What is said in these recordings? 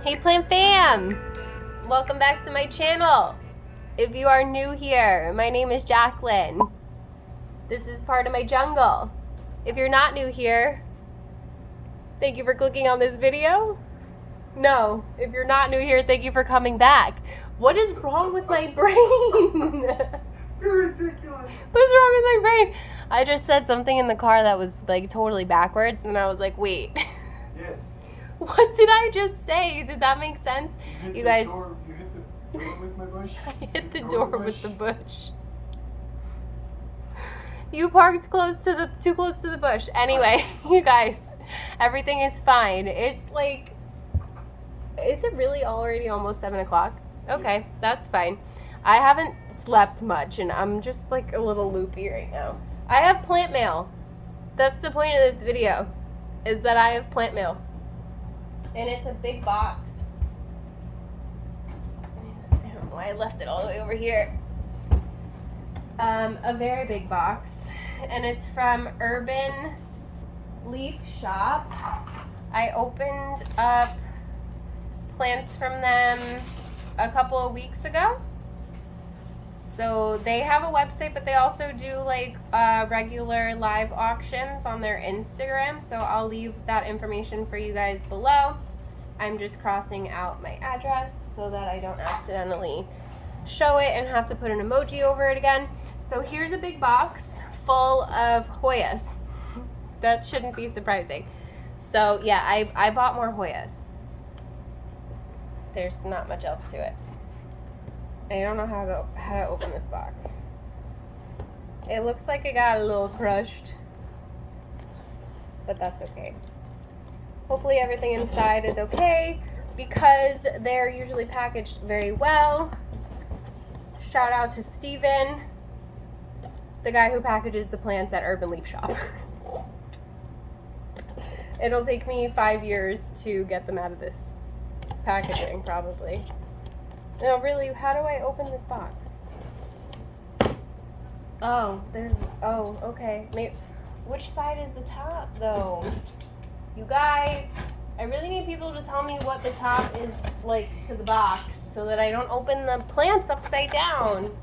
Hey Plant Fam! Welcome back to my channel. If you are new here, my name is Jacqueline. This is part of my jungle. If you're not new here, thank you for clicking on this video. No, if you're not new here, thank you for coming back. What is wrong with my brain? You're ridiculous. What's wrong with my brain? I just said something in the car that was like totally backwards and I was like, wait. Yes. What did I just say? Did that make sense? You guys. You hit the door with my bush? I hit the door with the bush. You parked too close to the bush. Anyway, you guys, everything is fine. It's like, is it really already almost 7 o'clock? Okay, that's fine. I haven't slept much and I'm just like a little loopy right now. I have plant mail. That's the point of this video, is that I have plant mail. And it's a big box. I don't know why I left it all the way over here. A very big box. And it's from Urban Leaf Shop. I opened up plants from them a couple of weeks ago. So they have a website, but they also do like regular live auctions on their Instagram. So I'll leave that information for you guys below. I'm just crossing out my address so that I don't accidentally show it and have to put an emoji over it again. So here's a big box full of Hoyas. That shouldn't be surprising. So yeah, I bought more Hoyas. There's not much else to it. I don't know how to open this box. It looks like it got a little crushed, but that's okay. Hopefully everything inside is okay because they're usually packaged very well. Shout out to Steven, the guy who packages the plants at Urban Leaf Shop. It'll take me 5 years to get them out of this packaging, probably. No, really, how do I open this box? Oh, okay. Maybe, which side is the top, though? You guys, I really need people to tell me what the top is like to the box so that I don't open the plants upside down.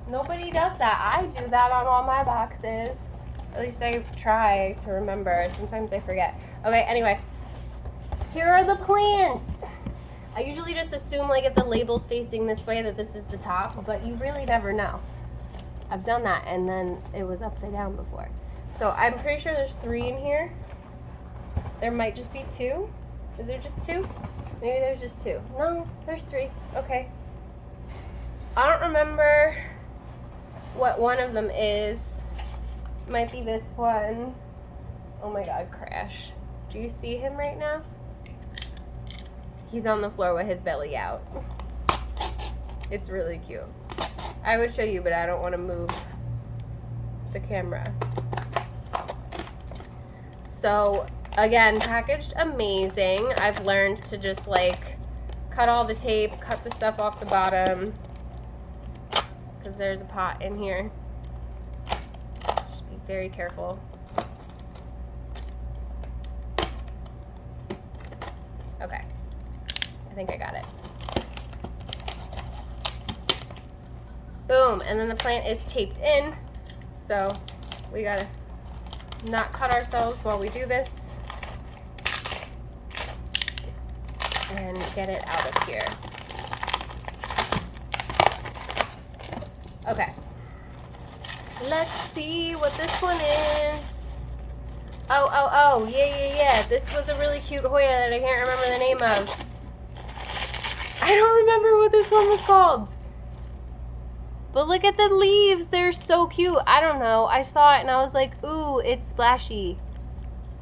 Nobody does that. I do that on all my boxes. At least I try to remember. Sometimes I forget. Okay, anyway. Here are the plants. I usually just assume like if the label's facing this way that this is the top, but you really never know. I've done that and then it was upside down before. So I'm pretty sure there's 3 in here. There might just be 2. Is there just 2? Maybe there's just 2. No, there's 3. Okay. I don't remember what one of them is. Might be this one. Oh my god, Crash. Do you see him right now? He's on the floor with his belly out. It's really cute. I would show you, but I don't want to move the camera. So, again, packaged amazing. I've learned to just like cut all the tape, cut the stuff off the bottom, because there's a pot in here. Just be very careful. Okay. I think I got it. Boom, and then the plant is taped in, so we gotta not cut ourselves while we do this and get it out of here. Okay, let's see what this one is. Oh, yeah, this was a really cute Hoya that I can't remember the name of. I don't remember what this one was called. But look at the leaves. They're so cute. I don't know. I saw it and I was like, ooh, it's splashy.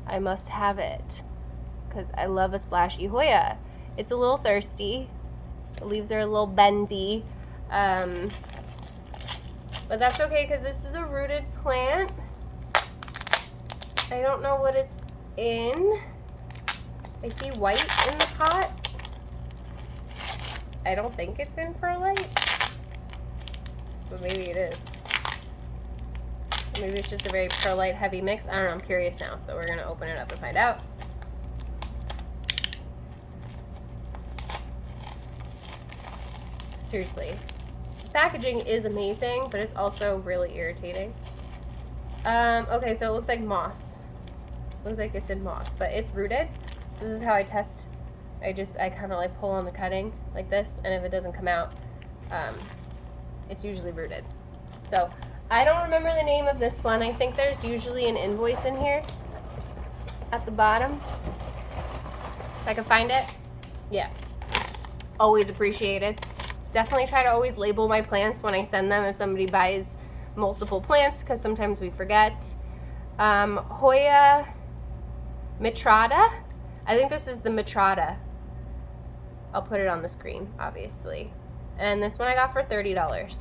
I must have it. Because I love a splashy Hoya. It's a little thirsty. The leaves are a little bendy. But that's okay because this is a rooted plant. I don't know what it's in. I see white in the pot. I don't think it's in perlite, but maybe it is. Maybe it's just a very perlite heavy mix. I don't know, I'm curious now, so we're gonna open it up and find out. Seriously. Packaging is amazing, but it's also really irritating. Okay, so it looks like moss. Looks like it's in moss, but it's rooted. This is how I test. I kind of like pull on the cutting like this, and if it doesn't come out, it's usually rooted. So I don't remember the name of this one. I think there's usually an invoice in here at the bottom. If I can find it. Yeah. Always appreciated. Definitely try to always label my plants when I send them if somebody buys multiple plants, because sometimes we forget. Hoya Mitrata. I think this is the Mitrata. I'll put it on the screen, obviously. And this one I got for $30.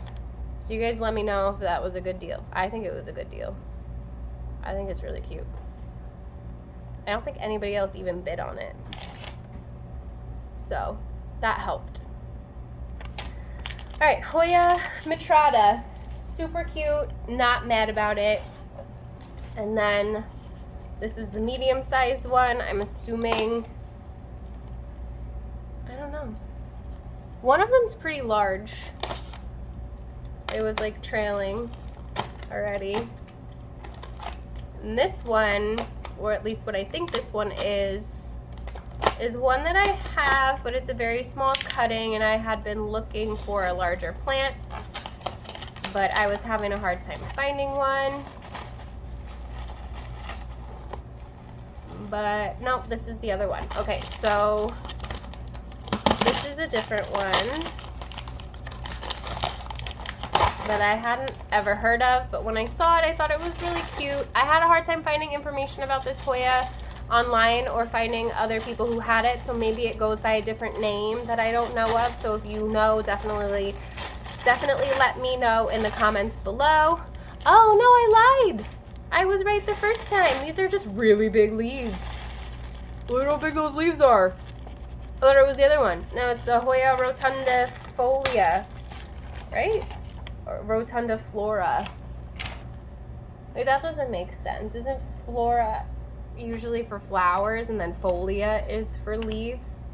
So you guys let me know if that was a good deal. I think it was a good deal. I think it's really cute. I don't think anybody else even bid on it. So that helped. All right, Hoya Mitrata. Super cute, not mad about it. And then this is the medium-sized one. I'm assuming, I don't know. One of them's pretty large. It was like trailing already. And this one, or at least what I think this one is one that I have, but it's a very small cutting, and I had been looking for a larger plant, but I was having a hard time finding one. But no, this is the other one. Okay, so this is a different one that I hadn't ever heard of, but when I saw it, I thought it was really cute. I had a hard time finding information about this Hoya online or finding other people who had it, so maybe it goes by a different name that I don't know of. So if you know, definitely let me know in the comments below. Oh no, I lied. I was right the first time. These are just really big leaves. Look how big those leaves are. I thought it was the other one. No, it's the Hoya rotundifolia, right? Or rotundiflora. Wait, that doesn't make sense. Isn't flora usually for flowers and then folia is for leaves?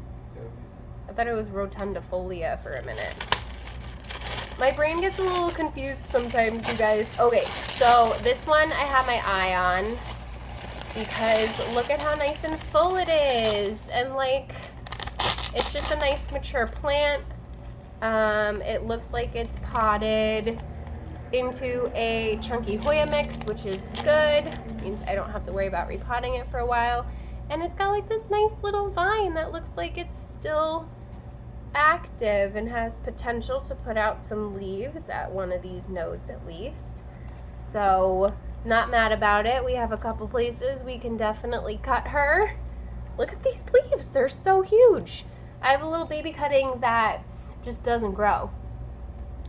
I thought it was rotundifolia for a minute. My brain gets a little confused sometimes, you guys. Okay, so this one I have my eye on because look at how nice and full it is. And like, it's just a nice mature plant. It looks like it's potted into a chunky Hoya mix, which is good. Means I don't have to worry about repotting it for a while. And it's got like this nice little vine that looks like it's still active and has potential to put out some leaves at one of these nodes at least. So not mad about it. We have a couple places we can definitely cut her. Look at these leaves, they're so huge. I have a little baby cutting that just doesn't grow.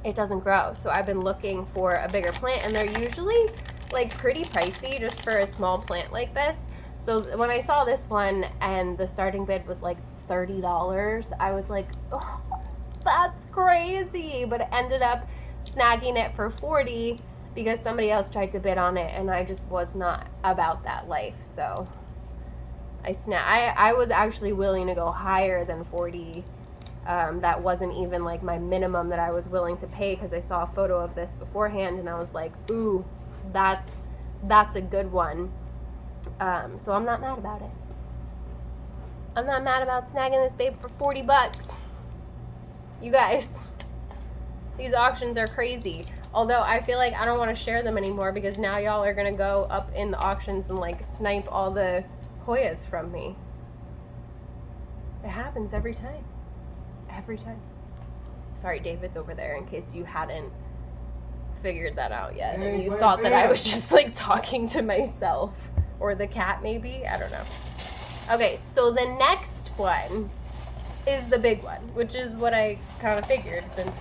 It doesn't grow, so I've been looking for a bigger plant, and they're usually like pretty pricey just for a small plant like this. So when I saw this one and the starting bid was like $30, I was like, oh, that's crazy. But it ended up snagging it for $40 because somebody else tried to bid on it, and I just was not about that life. So I was actually willing to go higher than $40. That wasn't even like my minimum that I was willing to pay, because I saw a photo of this beforehand and I was like, ooh, that's a good one. So I'm not mad about it. I'm not mad about snagging this babe for $40. You guys, these auctions are crazy. Although I feel like I don't want to share them anymore, because now y'all are gonna go up in the auctions and like snipe all the Hoyas from me. It happens every time. Every time. Sorry, David's over there in case you hadn't figured that out yet. Hey, and you thought that I was just like talking to myself. Or the cat maybe, I don't know. Okay, so the next one is the big one, which is what I kind of figured, since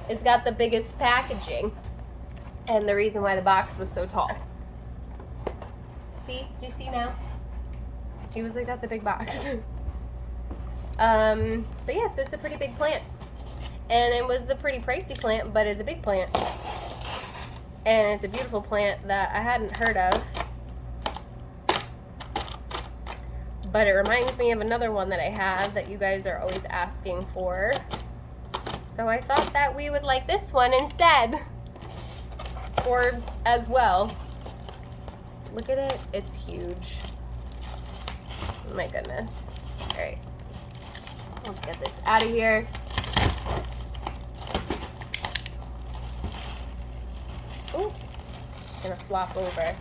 it's got the biggest packaging and the reason why the box was so tall. See? Do you see now? He was like, that's a big box. But yes, it's a pretty big plant. And it was a pretty pricey plant, but it's a big plant. And it's a beautiful plant that I hadn't heard of. But it reminds me of another one that I have that you guys are always asking for. So I thought that we would like this one instead. Or as well. Look at it, it's huge. Oh my goodness. All right, let's get this out of here. Ooh, just gonna flop over.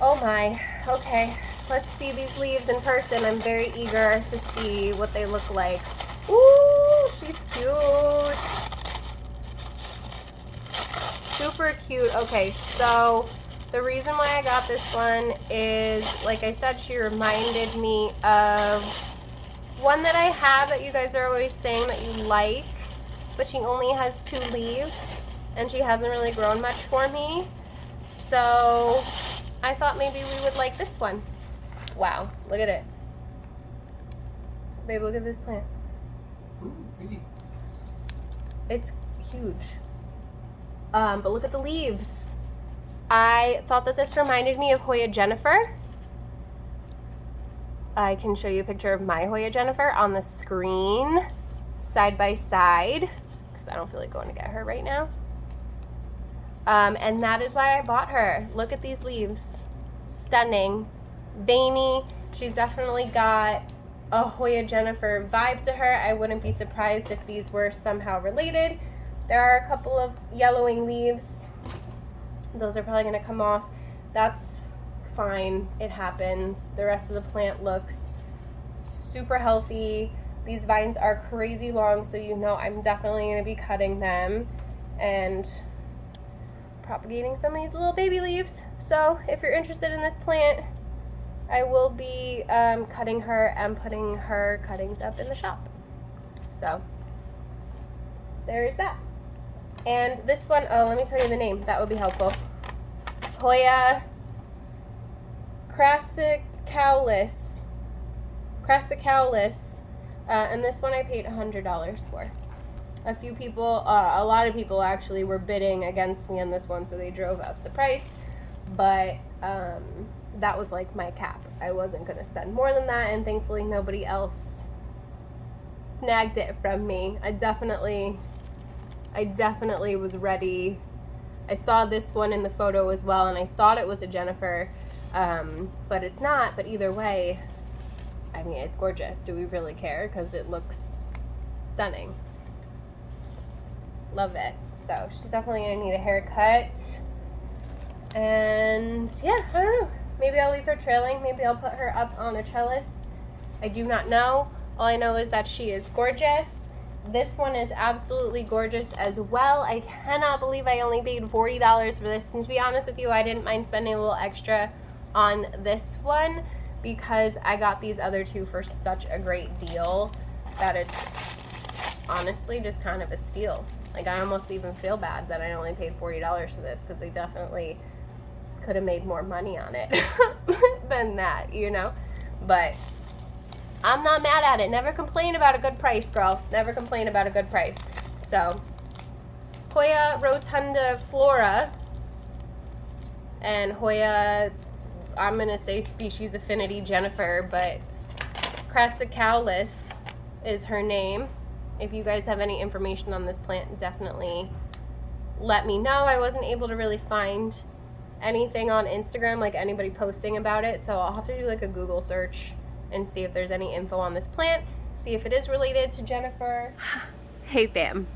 Oh my, okay. Let's see these leaves in person. I'm very eager to see what they look like. Ooh, she's cute. Super cute. Okay, so the reason why I got this one is, like I said, she reminded me of one that I have that you guys are always saying that you like, but she only has 2 leaves and she hasn't really grown much for me. So I thought maybe we would like this one. Wow, look at it. Babe, look at this plant. Ooh, pretty. It's huge. But look at the leaves. I thought that this reminded me of Hoya Jennifer. I can show you a picture of my Hoya Jennifer on the screen, side by side, because I don't feel like going to get her right now. And that is why I bought her. Look at these leaves. Stunning. Veiny. She's definitely got a Hoya Jennifer vibe to her. I wouldn't be surprised if these were somehow related. There are a couple of yellowing leaves. Those are probably going to come off. That's fine. It happens. The rest of the plant looks super healthy. These vines are crazy long, so you know I'm definitely going to be cutting them and propagating some of these little baby leaves. So if you're interested in this plant, I will be cutting her and putting her cuttings up in the shop. So there's that. And this one, oh, let me tell you the name. That would be helpful. Hoya crassicaulis. And this one I paid $100 for. A few people, a lot of people actually were bidding against me on this one, so they drove up the price. But that was like my cap. I wasn't going to spend more than that, and thankfully nobody else snagged it from me. I definitely was ready. I saw this one in the photo as well, and I thought it was a Jennifer, but it's not. But either way, I mean, it's gorgeous. Do we really care? Because it looks stunning. Love it. So she's definitely going to need a haircut. And yeah, I don't know. Maybe I'll leave her trailing. Maybe I'll put her up on a trellis. I do not know. All I know is that she is gorgeous. This one is absolutely gorgeous as well. I cannot believe I only paid $40 for this. And to be honest with you, I didn't mind spending a little extra on this one because I got these other 2 for such a great deal that it's honestly just kind of a steal. Like, I almost even feel bad that I only paid $40 for this because I definitely could have made more money on it than that, you know? But I'm not mad at it. Never complain about a good price, girl. Never complain about a good price. So, Hoya rotunda flora and Hoya, I'm going to say species affinity Jennifer, but crassicaulis is her name. If you guys have any information on this plant, definitely let me know. I wasn't able to really find anything on Instagram, like anybody posting about it, so I'll have to do like a Google search and see if there's any info on this plant, see if it is related to Jennifer. Hey fam,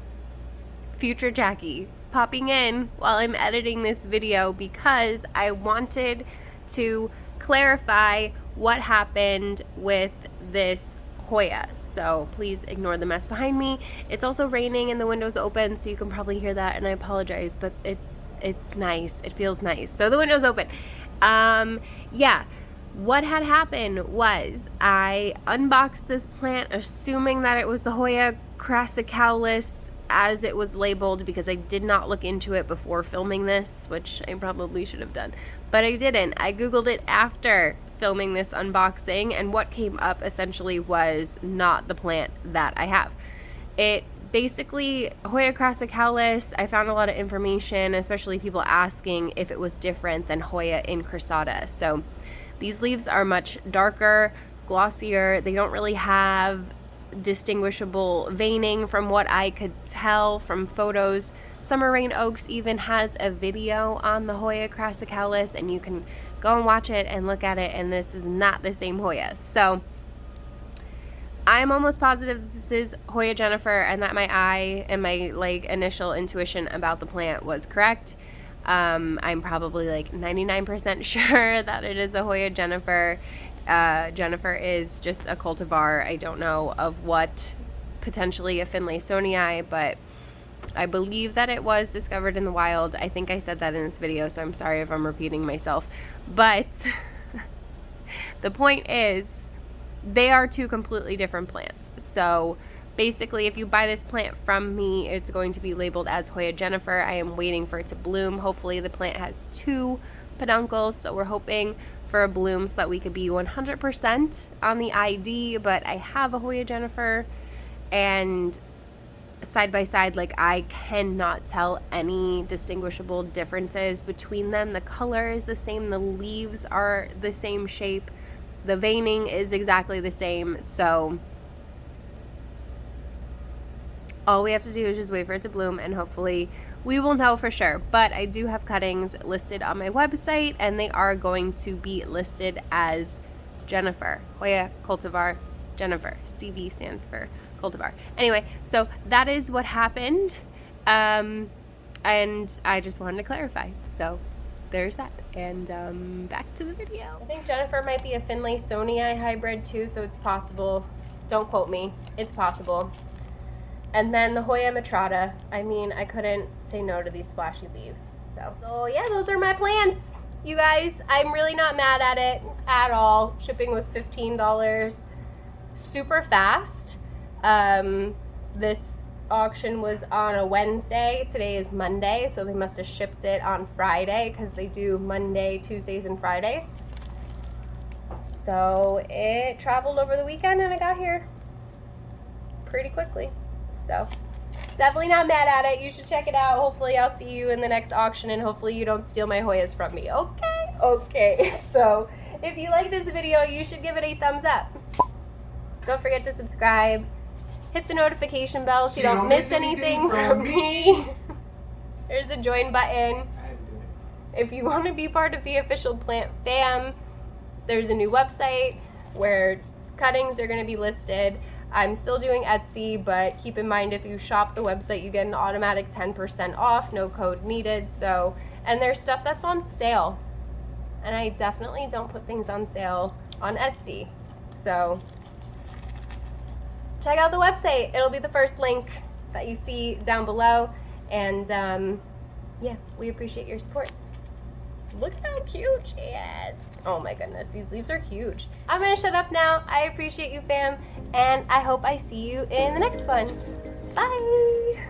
future Jackie popping in while I'm editing this video because I wanted to clarify what happened with this Hoya. So please ignore the mess behind me. It's also raining and the window's open, so you can probably hear that, and I apologize, but it's nice. It feels nice. So the window's open. Yeah. What had happened was I unboxed this plant assuming that it was the Hoya crassicaulis as it was labeled because I did not look into it before filming this, which I probably should have done, but I didn't. I Googled it after filming this unboxing, and what came up essentially was not the plant that I have. It basically, Hoya crassicaulis, I found a lot of information, especially people asking if it was different than Hoya incrustata. So these leaves are much darker, glossier. They don't really have distinguishable veining from what I could tell from photos. Summer Rain Oaks even has a video on the Hoya crassicalis, and you can go and watch it and look at it, and this is not the same Hoya. So I'm almost positive that this is Hoya Jennifer and that my eye and my like initial intuition about the plant was correct. I'm probably like 99% sure that it is a Hoya Jennifer. Jennifer is just a cultivar. I don't know of what, potentially a Finlaysonii, but I believe that it was discovered in the wild. I think I said that in this video, so I'm sorry if I'm repeating myself. But the point is, they are two completely different plants. So basically, if you buy this plant from me, it's going to be labeled as Hoya Jennifer. I am waiting for it to bloom. Hopefully the plant has 2 peduncles, so we're hoping for a bloom so that we could be 100% on the ID. But I have a Hoya Jennifer, and side by side, like, I cannot tell any distinguishable differences between them. The color is the same, the leaves are the same shape, the veining is exactly the same. So all we have to do is just wait for it to bloom, and hopefully we will know for sure. But I do have cuttings listed on my website, and they are going to be listed as Jennifer, Hoya cultivar Jennifer. CV stands for cultivar. Anyway, so that is what happened, and I just wanted to clarify. So there's that, and back to the video. I think Jennifer might be a Finlaysonii hybrid too, so it's possible. Don't quote me. It's possible. And then the Hoya Matrata. I mean, I couldn't say no to these splashy leaves. So yeah, those are my plants. You guys, I'm really not mad at it at all. Shipping was $15. Super fast. This auction was on a Wednesday. Today is Monday, so they must have shipped it on Friday because they do Monday, Tuesdays, and Fridays. So it traveled over the weekend and I got here pretty quickly. So definitely not mad at it. You should check it out. Hopefully I'll see you in the next auction, and hopefully you don't steal my Hoyas from me. Okay. So if you like this video, you should give it a thumbs up. Don't forget to subscribe. Hit the notification bell so you don't miss anything from me. There's a join button. If you want to be part of the official plant fam, there's a new website where cuttings are going to be listed. I'm still doing Etsy, but keep in mind if you shop the website, you get an automatic 10% off, no code needed. So, and there's stuff that's on sale, and I definitely don't put things on sale on Etsy. So check out the website. It'll be the first link that you see down below. And yeah, we appreciate your support. Look how cute she is. Oh my goodness, these leaves are huge. I'm gonna shut up now. I appreciate you, fam, and I hope I see you in the next one. Bye.